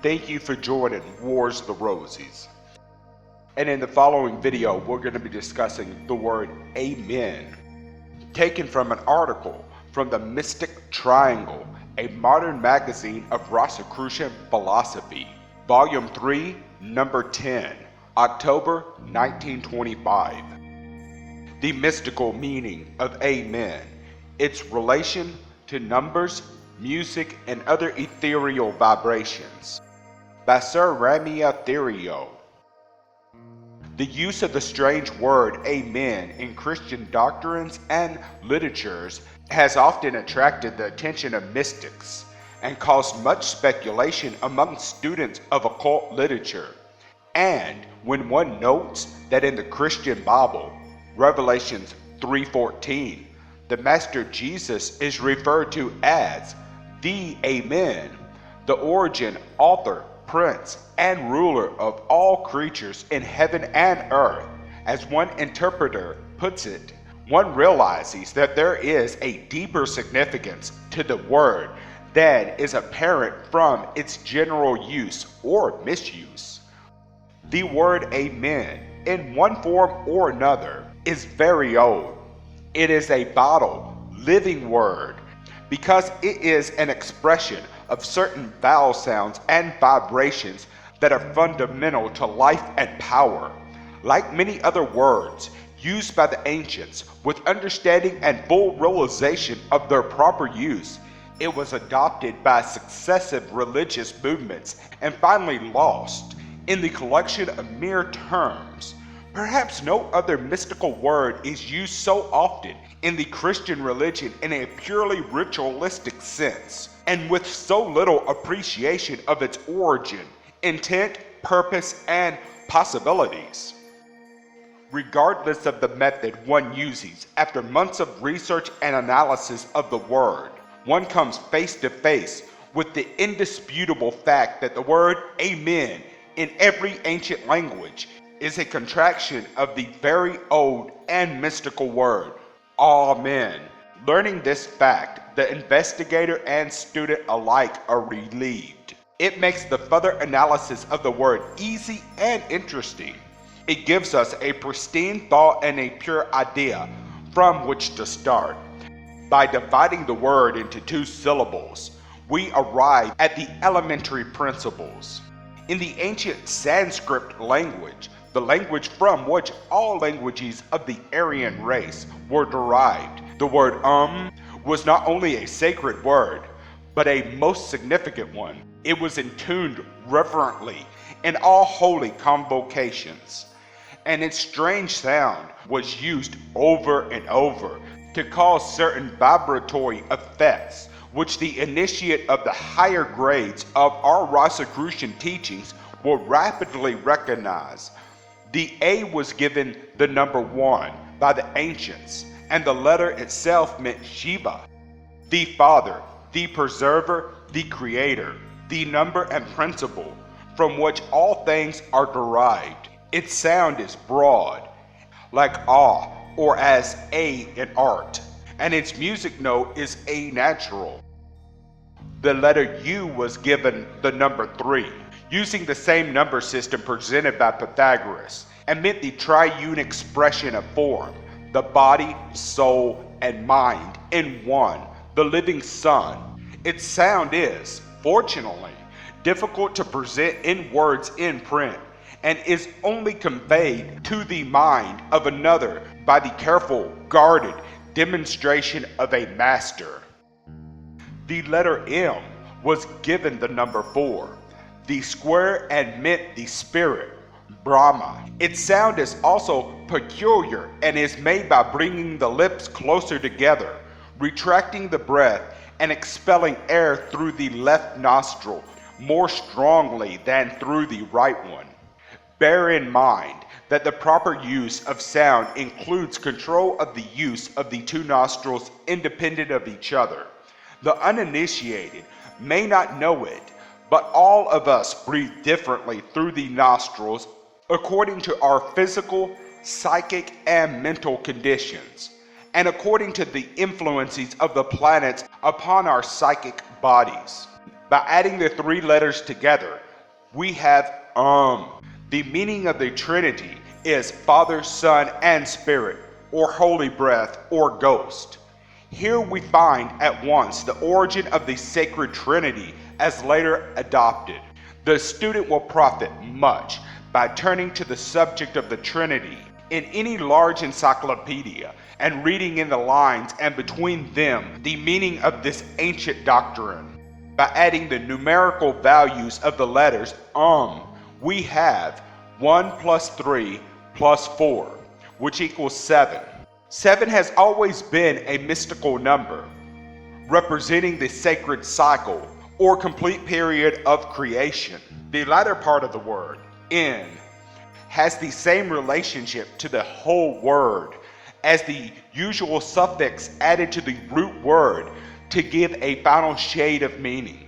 Thank you for joining Wars the Rosies. And in the following video, we're going to be discussing the word Amen, taken from an article from the Mystic Triangle, a modern magazine of Rosicrucian philosophy, Volume 3, Number 10, October 1925. The mystical meaning of Amen, its relation to numbers, music, and other ethereal vibrations. By Sir Ramatherio. The use of the strange word Amen in Christian doctrines and literatures has often attracted the attention of mystics and caused much speculation among students of occult literature. And when one notes that in the Christian Bible, Revelations 3:14, the Master Jesus is referred to as the Amen, the origin, author, prince, and ruler of all creatures in heaven and earth. As one interpreter puts it, one realizes that there is a deeper significance to the word than is apparent from its general use or misuse. The word Amen, in one form or another, is very old. It is a vital, living word because it is an expression of certain vowel sounds and vibrations that are fundamental to life and power. Like many other words used by the ancients with understanding and full realization of their proper use, it was adopted by successive religious movements and finally lost in the collection of mere terms. Perhaps no other mystical word is used so often in the Christian religion in a purely ritualistic sense, and with so little appreciation of its origin, intent, purpose, and possibilities. Regardless of the method one uses, after months of research and analysis of the word, one comes face to face with the indisputable fact that the word Amen in every ancient language is a contraction of the very old and mystical word Amen. Learning this fact, the investigator and student alike are relieved. It makes the further analysis of the word easy and interesting. It gives us a pristine thought and a pure idea from which to start. By dividing the word into two syllables, we arrive at the elementary principles. In the ancient Sanskrit language, the language from which all languages of the Aryan race were derived, the word was not only a sacred word, but a most significant one. It was intoned reverently in all holy convocations, and its strange sound was used over and over to cause certain vibratory effects, which the initiate of the higher grades of our Rosicrucian teachings will rapidly recognize. The A was given the number 1 by the ancients, and the letter itself meant Shiva, the Father, the Preserver, the Creator, the number and principle from which all things are derived. Its sound is broad, like ah, or as A in art, and its music note is A natural. The letter U was given the number 3, using the same number system presented by Pythagoras, and meant the triune expression of form, the body, soul, and mind in one, the living Son. Its sound is, fortunately, difficult to present in words in print, and is only conveyed to the mind of another by the careful, guarded demonstration of a master. The letter M was given the number 4, the square, and meant the spirit, Brahma. Its sound is also peculiar and is made by bringing the lips closer together, retracting the breath, and expelling air through the left nostril more strongly than through the right one. Bear in mind that the proper use of sound includes control of the use of the two nostrils independent of each other. The uninitiated may not know it, but all of us breathe differently through the nostrils according to our physical, psychic, and mental conditions, and according to the influences of the planets upon our psychic bodies. By adding the 3 letters together, we have The meaning of the Trinity is Father, Son, and Spirit, or Holy Breath, or Ghost. Here we find at once the origin of the sacred Trinity as later adopted. The student will profit much by turning to the subject of the Trinity in any large encyclopedia and reading in the lines and between them the meaning of this ancient doctrine. By adding the numerical values of the letters we have 1 plus 3 plus 4, which equals 7. 7 has always been a mystical number, representing the sacred cycle or complete period of creation. The latter part of the word, in, has the same relationship to the whole word as the usual suffix added to the root word to give a final shade of meaning.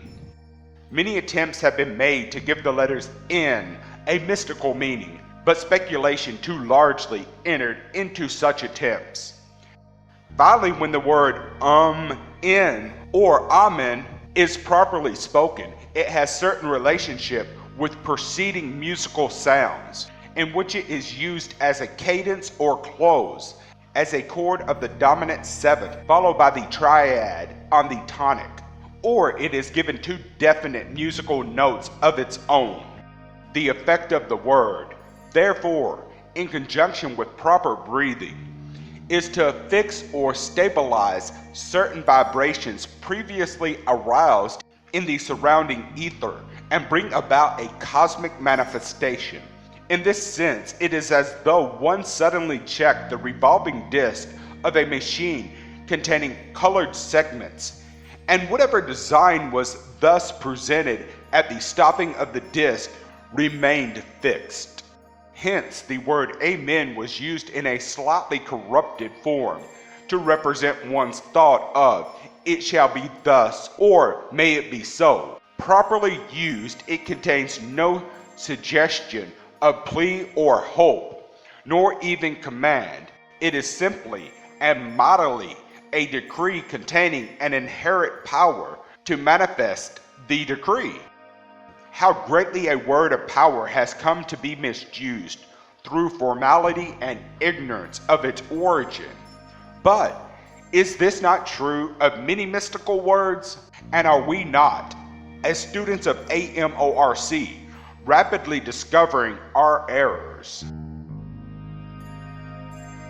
Many attempts have been made to give the letters in a mystical meaning, but speculation too largely entered into such attempts. Finally, when the word in, or amen, is properly spoken, it has certain relationship with preceding musical sounds, in which it is used as a cadence or close, as a chord of the dominant seventh, followed by the triad on the tonic, or it is given two definite musical notes of its own. The effect of the word, therefore, in conjunction with proper breathing, is to fix or stabilize certain vibrations previously aroused in the surrounding ether and bring about a cosmic manifestation. In this sense, it is as though one suddenly checked the revolving disc of a machine containing colored segments, and whatever design was thus presented at the stopping of the disc remained fixed. Hence, the word amen was used in a slightly corrupted form to represent one's thought of "it shall be thus" or "may it be so." Properly used, it contains no suggestion of plea or hope, nor even command. It is simply and mightily a decree containing an inherent power to manifest the decree. How greatly a word of power has come to be misused through formality and ignorance of its origin. But is this not true of many mystical words? And are we not, as students of AMORC, rapidly discovering our errors?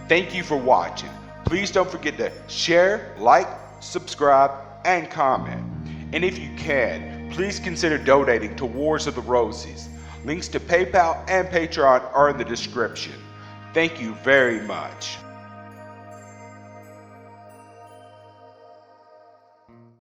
Thank you for watching. Please don't forget to share, like, subscribe, and comment. And if you can, please consider donating to Wars of the Rosies. Links to PayPal and Patreon are in the description. Thank you very much.